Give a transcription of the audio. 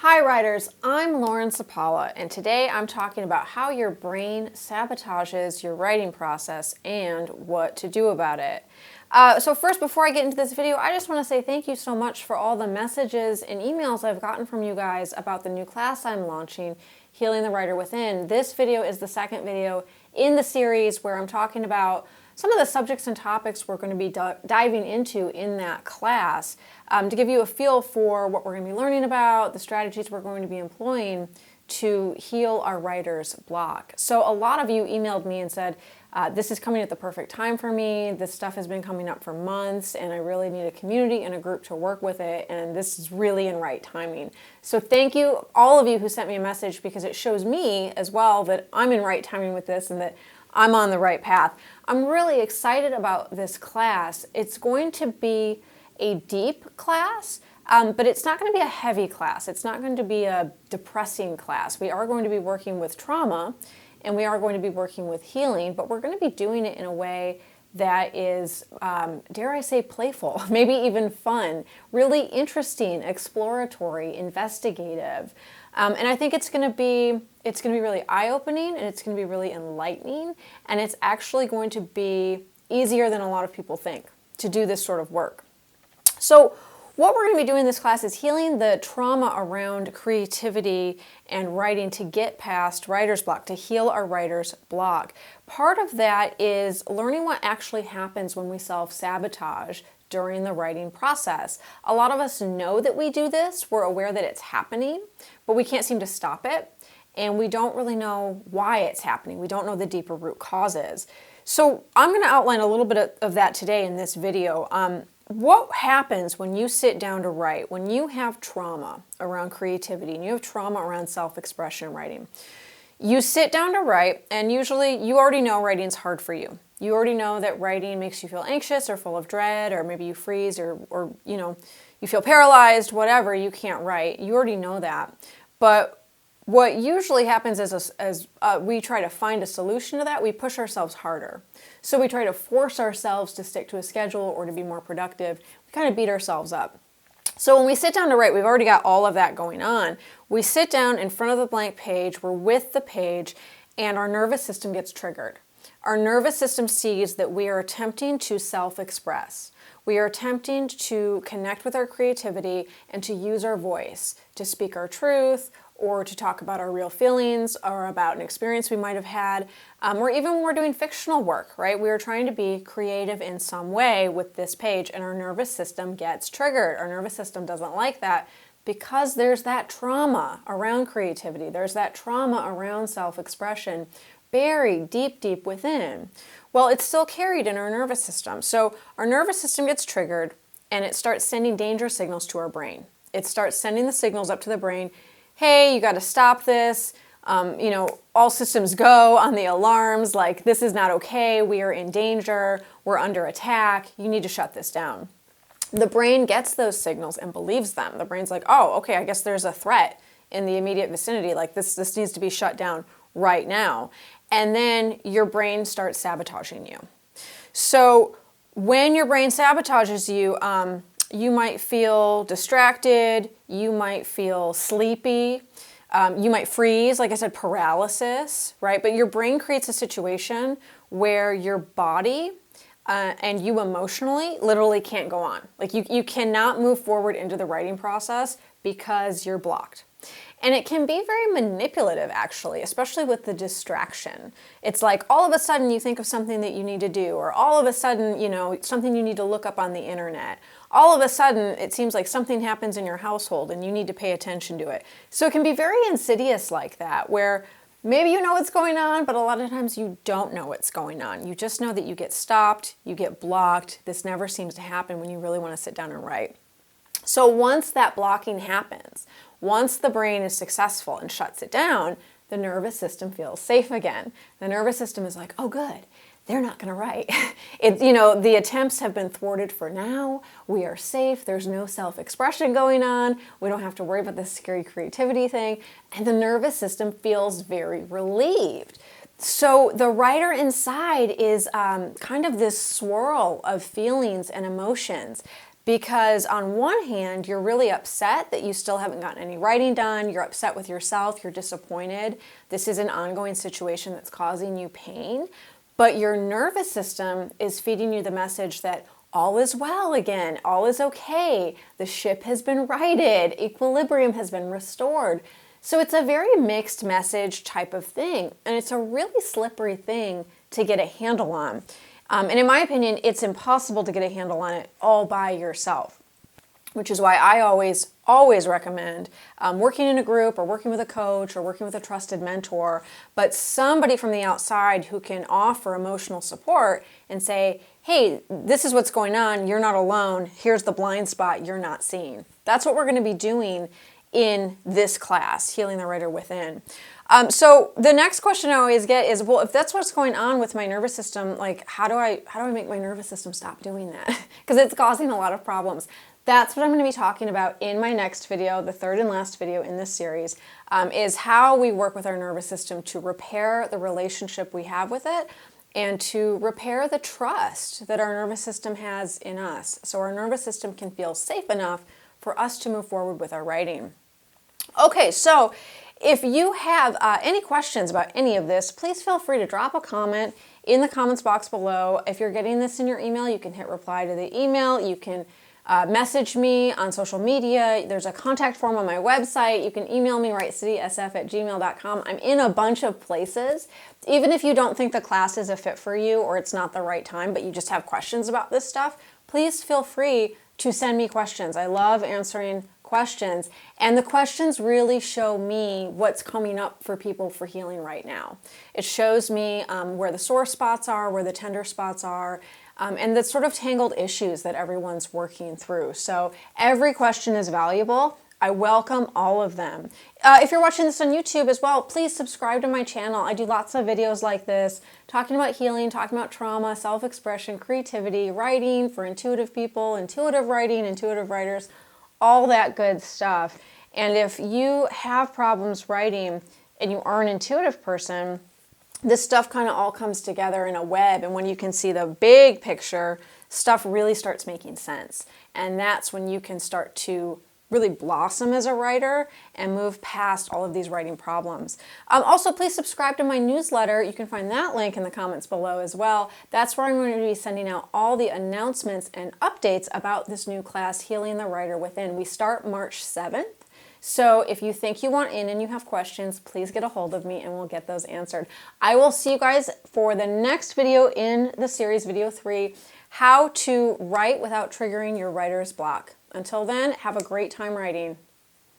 Hi writers, I'm Lauren Sapala, and today I'm talking about how your brain sabotages your writing process and what to do about it. So first, before I get into this video, I just want to say thank you so much for all the messages and emails I've gotten from you guys about the new class I'm launching, Healing the Writer Within. This video is the second video in the series where I'm talking about some of the subjects and topics we're going to be diving into in that class to give you a feel for what we're going to be learning about, the strategies we're going to be employing to heal our writer's block. So a lot of you emailed me and said, this is coming at the perfect time for me, this stuff has been coming up for months, and I really need a community and a group to work with it, and this is really in right timing. So thank you, all of you who sent me a message, because it shows me as well that I'm in right timing with this and that I'm on the right path. I'm really excited about this class. It's going to be a deep class, but it's not going to be a heavy class. It's not going to be a depressing class. We are going to be working with trauma, and we are going to be working with healing, but we're going to be doing it in a way that is, dare I say, playful, maybe even fun, really interesting, exploratory, investigative. And I think it's going to be really eye-opening, and it's going to be really enlightening, and it's actually going to be easier than a lot of people think to do this sort of work. So what we're going to be doing in this class is healing the trauma around creativity and writing to get past writer's block, to heal our writer's block. Part of that is learning what actually happens when we self-sabotage during the writing process. A lot of us know that we do this, we're aware that it's happening, but we can't seem to stop it, and we don't really know why it's happening. We don't know the deeper root causes. So I'm going to outline a little bit of that today in this video. What happens when you sit down to write, when you have trauma around creativity and you have trauma around self-expression writing? You sit down to write, and usually you already know writing's hard for you. You already know that writing makes you feel anxious or full of dread, or maybe you freeze, or you know, you feel paralyzed, whatever, you can't write. You already know that. But what usually happens is as we try to find a solution to that, we push ourselves harder. So we try to force ourselves to stick to a schedule or to be more productive. We kind of beat ourselves up. So when we sit down to write, we've already got all of that going on. We sit down in front of the blank page, we're with the page, and our nervous system gets triggered. Our nervous system sees that we are attempting to self-express. We are attempting to connect with our creativity and to use our voice to speak our truth, or to talk about our real feelings, or about an experience we might have had, or even when we're doing fictional work, right? We are trying to be creative in some way with this page, and our nervous system gets triggered. Our nervous system doesn't like that because there's that trauma around creativity. There's that trauma around self-expression buried deep, deep within. Well, it's still carried in our nervous system. So our nervous system gets triggered, and it starts sending danger signals to our brain. It starts sending the signals up to the brain. Hey, you got to stop this. You know, all systems go on the alarms, like this is not okay, we are in danger, we're under attack, you need to shut this down. The brain gets those signals and believes them. The brain's like, oh, okay, I guess there's a threat in the immediate vicinity, like this needs to be shut down right now. And then your brain starts sabotaging you. So when your brain sabotages you, you might feel distracted, you might feel sleepy, you might freeze, like I said, paralysis, right? But your brain creates a situation where your body and you emotionally literally can't go on. Like you cannot move forward into the writing process because you're blocked. And it can be very manipulative, actually, especially with the distraction. It's like all of a sudden you think of something that you need to do, or all of a sudden, you know, something you need to look up on the internet. All of a sudden, it seems like something happens in your household and you need to pay attention to it. So it can be very insidious like that, where maybe you know what's going on, but a lot of times you don't know what's going on. You just know that you get stopped, you get blocked. This never seems to happen when you really want to sit down and write. So once that blocking happens, once the brain is successful and shuts it down, the nervous system feels safe again. The nervous system is like, oh good, they're not going to write. You know, the attempts have been thwarted for now. We are safe. There's no self-expression going on. We don't have to worry about this scary creativity thing. And the nervous system feels very relieved. So the writer inside is kind of this swirl of feelings and emotions Because on one hand, you're really upset that you still haven't gotten any writing done. You're upset with yourself. You're disappointed. This is an ongoing situation that's causing you pain. But your nervous system is feeding you the message that all is well again. All is okay. The ship has been righted. Equilibrium has been restored. So it's a very mixed message type of thing. And it's a really slippery thing to get a handle on. And in my opinion, it's impossible to get a handle on it all by yourself, which is why I always recommend working in a group or working with a coach or working with a trusted mentor, but somebody from the outside who can offer emotional support and say, hey, this is what's going on. You're not alone. Here's the blind spot you're not seeing. That's what we're going to be doing in this class, Healing the Writer Within. So the next question I always get is, well, if that's what's going on with my nervous system, like how do I make my nervous system stop doing that? Because it's causing a lot of problems. That's what I'm going to be talking about in my next video, the third and last video in this series, is how we work with our nervous system to repair the relationship we have with it and to repair the trust that our nervous system has in us, so our nervous system can feel safe enough for us to move forward with our writing. Okay, so if you have any questions about any of this, please feel free to drop a comment in the comments box below. If you're getting this in your email, you can hit reply to the email. You can message me on social media. There's a contact form on my website. You can email me, writecitysf@gmail.com. I'm in a bunch of places. Even if you don't think the class is a fit for you or it's not the right time, but you just have questions about this stuff, please feel free to send me questions. I love answering questions, and the questions really show me what's coming up for people for healing right now. It shows me where the sore spots are, where the tender spots are, and the sort of tangled issues that everyone's working through. So every question is valuable. I welcome all of them. If you're watching this on YouTube as well, please subscribe to my channel. I do lots of videos like this, talking about healing, talking about trauma, self-expression, creativity, writing for intuitive people, intuitive writing, intuitive writers, all that good stuff. And if you have problems writing and you are an intuitive person, this stuff kind of all comes together in a web. And when you can see the big picture, stuff really starts making sense. And that's when you can start to really blossom as a writer and move past all of these writing problems. Also, please subscribe to my newsletter. You can find that link in the comments below as well. That's where I'm going to be sending out all the announcements and updates about this new class, Healing the Writer Within. We start March 7th. So if you think you want in and you have questions, please get a hold of me and we'll get those answered. I will see you guys for the next video in the series, video 3, how to write without triggering your writer's block. Until then, have a great time writing.